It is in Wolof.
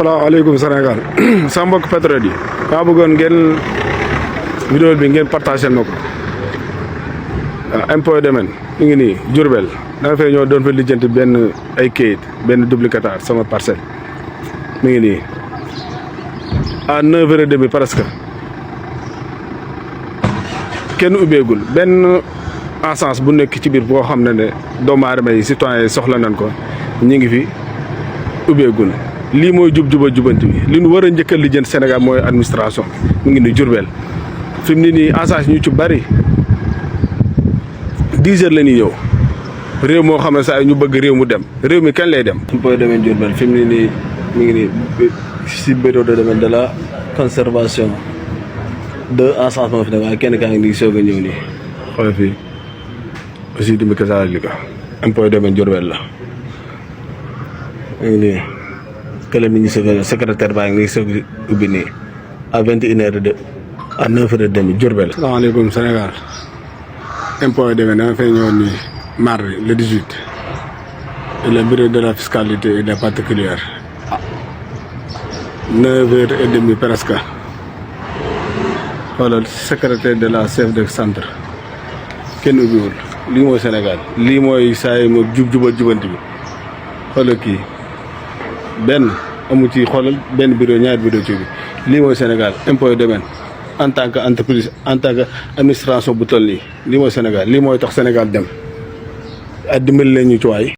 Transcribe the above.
salaamaaleykum Sénégal sama mbokk patriote yi maa bëggoon ngeen vidéo bi ngeen partagé ma ko waaw impôt domaine mi ngi nii Diourbel danga fay ñëw doon fa lijjanti benn ay kayit benn duplicataire sama parcelle mi ngi nii à 9h30 presque kenn ubbeegul benn essence bu nekk ci biir boo xam ne doomu aadama yi citoyen yi soxla nañ ko ñu ngi fi ubbeegul lii mooy jubanti bi li ñu war a njëkk a lijjanti Sénégal mooy administration mu ngi ni Diourbel fi mu ne nii essence ñu ci bari 10 heures la ñuy ñëw réew moo xam ne saa ñu bëgg réew mu dem réew mi kañ lay dem. impôt domaine Diourbel fi mu ne nii mi ngi nii si bureau de domaine de la conservation de essence moo fi nekk waaye kenn kaa ngi nii soog a ñëw nii. xoolal fii aussi dimbi kasaar li ko impôt domaine Diourbel la mi ngi nii kële mi ngi secrétaire baa ngi nii soog ubbi nii à 21h à 9h30 Diourbel. salaamaaleykum Sénégal impôt domaine dama fay ñëwoon nii mardi le 18 et le bureau de la fiscalité et des particuliers 9h30 presque xoolal secrétaire de la chef de centre kenn ubbiwul lii mooy Sénégal lii mooy saa yi moom jubanti bi xoolal kii benn amu ci xoolal benn bureau ñaari bureau ci bi lii mooy Sénégal impôt domaine en tant que entreprise en tant que administration bu toll nii lii mooy Sénégal lii mooy tax Sénégal dem ak dimbali leen ñu ci waay